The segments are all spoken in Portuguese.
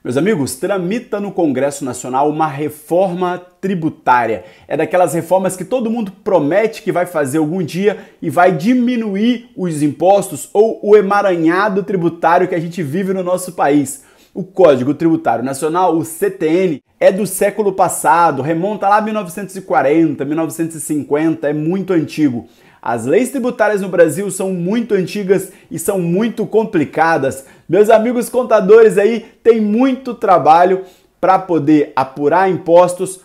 Meus amigos, tramita no Congresso Nacional uma reforma tributária. É daquelas reformas que todo mundo promete que vai fazer algum dia e vai diminuir os impostos ou o emaranhado tributário que a gente vive no nosso país. O Código Tributário Nacional, o CTN, é do século passado, remonta lá a 1940, 1950, é muito antigo. As leis tributárias no Brasil são muito antigas e são muito complicadas. Meus amigos contadores aí têm muito trabalho para poder apurar impostos.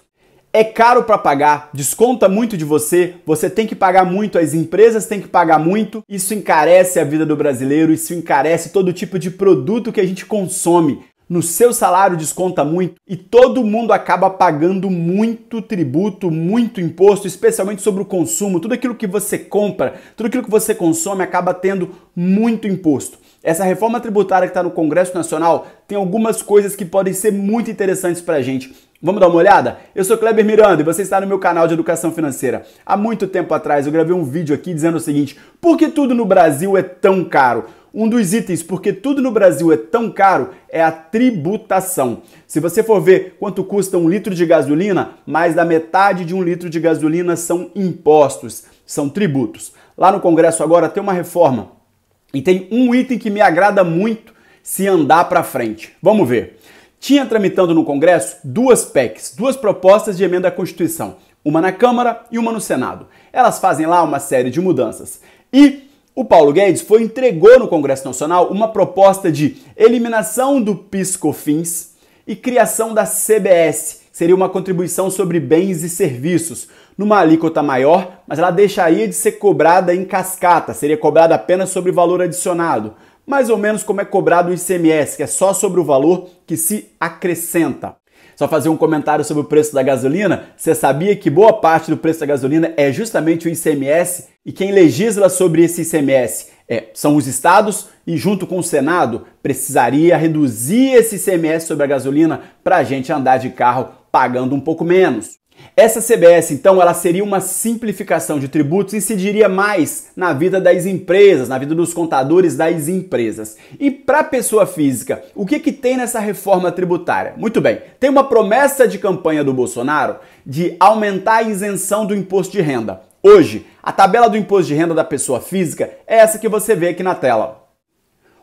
É caro para pagar, desconta muito de você, você tem que pagar muito, as empresas têm que pagar muito. Isso encarece a vida do brasileiro, isso encarece todo tipo de produto que a gente consome. No seu salário desconta muito e todo mundo acaba pagando muito tributo, muito imposto, especialmente sobre o consumo. Tudo aquilo que você compra, tudo aquilo que você consome acaba tendo muito imposto. Essa reforma tributária que está no Congresso Nacional tem algumas coisas que podem ser muito interessantes para a gente. Vamos dar uma olhada? Eu sou Kleber Miranda e você está no meu canal de Educação Financeira. Há muito tempo atrás eu gravei um vídeo aqui dizendo o seguinte: por que tudo no Brasil é tão caro? Um dos itens porque tudo no Brasil é tão caro é a tributação. Se você for ver quanto custa um litro de gasolina, mais da metade de um litro de gasolina são impostos, são tributos. Lá no Congresso agora tem uma reforma e tem um item que me agrada muito se andar para frente. Vamos ver. Tinha tramitando no Congresso duas PECs, duas propostas de emenda à Constituição, uma na Câmara e uma no Senado. Elas fazem lá uma série de mudanças. E o Paulo Guedes entregou no Congresso Nacional uma proposta de eliminação do PIS/COFINS e criação da CBS, que seria uma contribuição sobre bens e serviços, numa alíquota maior, mas ela deixaria de ser cobrada em cascata, seria cobrada apenas sobre valor adicionado, mais ou menos como é cobrado o ICMS, que é só sobre o valor que se acrescenta. Só fazer um comentário sobre o preço da gasolina. Você sabia que boa parte do preço da gasolina é justamente o ICMS? E quem legisla sobre esse ICMS são os estados e junto com o Senado precisaria reduzir esse ICMS sobre a gasolina para a gente andar de carro pagando um pouco menos. Essa CBS, então, ela seria uma simplificação de tributos e incidiria mais na vida das empresas, na vida dos contadores das empresas. E para a pessoa física, o que tem nessa reforma tributária? Muito bem, tem uma promessa de campanha do Bolsonaro de aumentar a isenção do imposto de renda. Hoje, a tabela do imposto de renda da pessoa física é essa que você vê aqui na tela.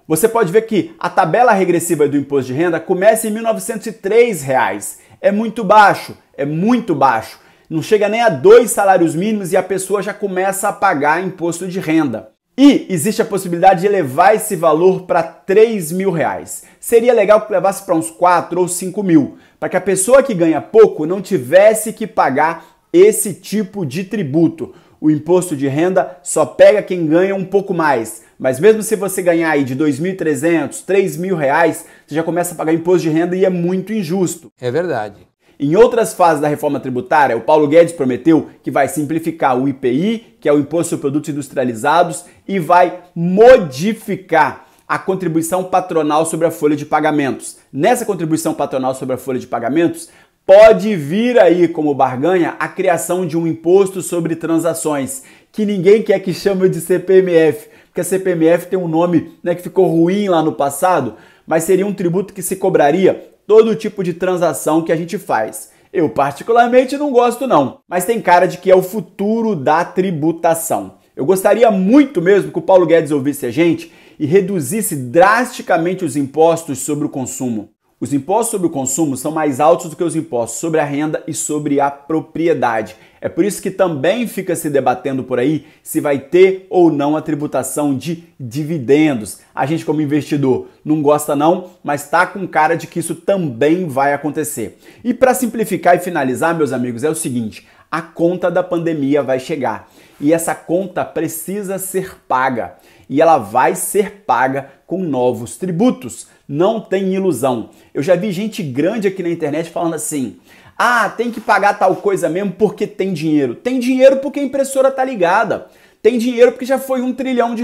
Você pode ver que a tabela regressiva do imposto de renda começa em R$ 1.903. É muito baixo, é muito baixo. Não chega nem a 2 salários mínimos e a pessoa já começa a pagar imposto de renda. E existe a possibilidade de elevar esse valor para R$ 3.000. Seria legal que levasse para uns 4 ou 5 mil, para que a pessoa que ganha pouco não tivesse que pagar esse tipo de tributo. O imposto de renda só pega quem ganha um pouco mais. Mas mesmo se você ganhar aí de R$ 2.300, R$ 3.000, você já começa a pagar imposto de renda e é muito injusto. É verdade. Em outras fases da reforma tributária, o Paulo Guedes prometeu que vai simplificar o IPI, que é o Imposto sobre Produtos Industrializados, e vai modificar a contribuição patronal sobre a folha de pagamentos. Nessa contribuição patronal sobre a folha de pagamentos, pode vir aí como barganha a criação de um imposto sobre transações, que ninguém quer que chame de CPMF, porque a CPMF tem um nome, que ficou ruim lá no passado, mas seria um tributo que se cobraria todo tipo de transação que a gente faz. Eu particularmente não gosto não, mas tem cara de que é o futuro da tributação. Eu gostaria muito mesmo que o Paulo Guedes ouvisse a gente e reduzisse drasticamente os impostos sobre o consumo. Os impostos sobre o consumo são mais altos do que os impostos sobre a renda e sobre a propriedade. É por isso que também fica se debatendo por aí se vai ter ou não a tributação de dividendos. A gente, como investidor, não gosta não, mas está com cara de que isso também vai acontecer. E para simplificar e finalizar, meus amigos, é o seguinte: a conta da pandemia vai chegar e essa conta precisa ser paga. E ela vai ser paga com novos tributos. Não tem ilusão. Eu já vi gente grande aqui na internet falando assim: ah, tem que pagar tal coisa mesmo porque tem dinheiro. Tem dinheiro porque a impressora tá ligada. Tem dinheiro porque já foi R$ 1 trilhão.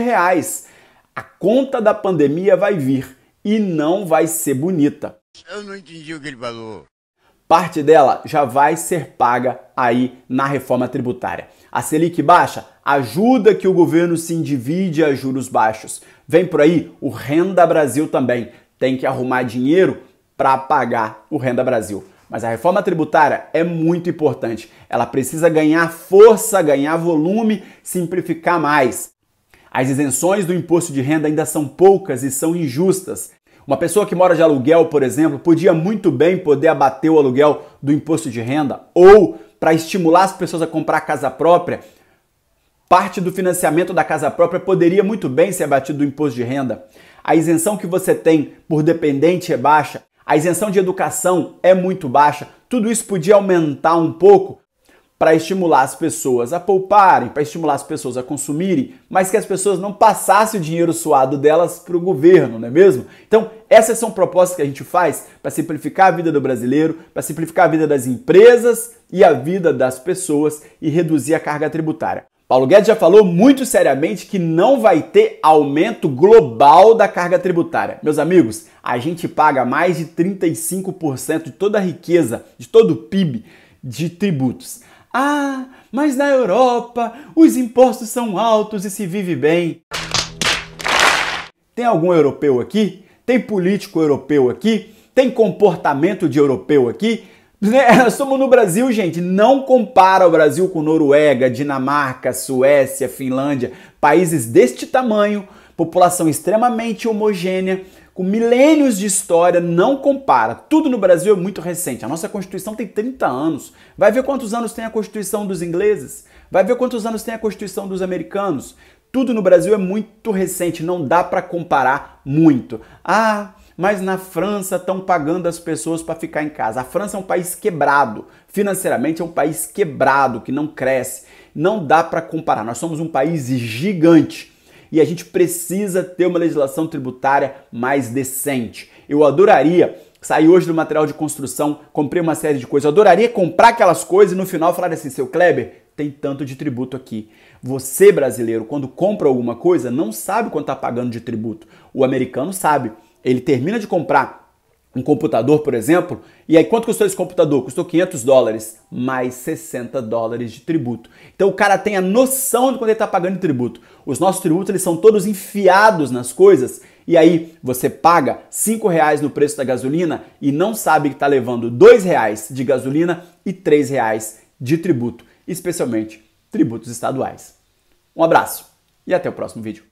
A conta da pandemia vai vir e não vai ser bonita. Eu não entendi o que ele falou. Parte dela já vai ser paga aí na reforma tributária. A Selic baixa ajuda que o governo se endivide a juros baixos. Vem por aí o Renda Brasil também. Tem que arrumar dinheiro para pagar o Renda Brasil. Mas a reforma tributária é muito importante. Ela precisa ganhar força, ganhar volume, simplificar mais. As isenções do imposto de renda ainda são poucas e são injustas. Uma pessoa que mora de aluguel, por exemplo, podia muito bem poder abater o aluguel do imposto de renda, ou, para estimular as pessoas a comprar casa própria, parte do financiamento da casa própria poderia muito bem ser abatido do imposto de renda. A isenção que você tem por dependente é baixa. A isenção de educação é muito baixa. Tudo isso podia aumentar um pouco para estimular as pessoas a pouparem, para estimular as pessoas a consumirem, mas que as pessoas não passassem o dinheiro suado delas para o governo, não é mesmo? Então, essas são propostas que a gente faz para simplificar a vida do brasileiro, para simplificar a vida das empresas e a vida das pessoas e reduzir a carga tributária. Paulo Guedes já falou muito seriamente que não vai ter aumento global da carga tributária. Meus amigos, a gente paga mais de 35% de toda a riqueza, de todo o PIB, de tributos. Ah, mas na Europa os impostos são altos e se vive bem. Tem algum europeu aqui? Tem político europeu aqui? Tem comportamento de europeu aqui? Nós estamos no Brasil, gente. Não compara o Brasil com Noruega, Dinamarca, Suécia, Finlândia. Países deste tamanho, população extremamente homogênea, com milênios de história, não compara. Tudo no Brasil é muito recente. A nossa Constituição tem 30 anos. Vai ver quantos anos tem a Constituição dos ingleses. Vai ver quantos anos tem a Constituição dos americanos. Tudo no Brasil é muito recente, não dá para comparar muito. Ah, mas na França estão pagando as pessoas para ficar em casa. A França é um país quebrado. Financeiramente é um país quebrado, que não cresce. Não dá para comparar. Nós somos um país gigante. E a gente precisa ter uma legislação tributária mais decente. Eu adoraria sair hoje do material de construção, comprei uma série de coisas. Eu adoraria comprar aquelas coisas e no final falar assim, seu Kleber, tem tanto de tributo aqui. Você, brasileiro, quando compra alguma coisa, não sabe quanto está pagando de tributo. O americano sabe. Ele termina de comprar um computador, por exemplo, e aí quanto custou esse computador? Custou $500, mais $60 de tributo. Então o cara tem a noção de quanto ele está pagando de tributo. Os nossos tributos eles são todos enfiados nas coisas, e aí você paga R$5 no preço da gasolina e não sabe que está levando R$2 de gasolina e R$3 de tributo, especialmente tributos estaduais. Um abraço e até o próximo vídeo.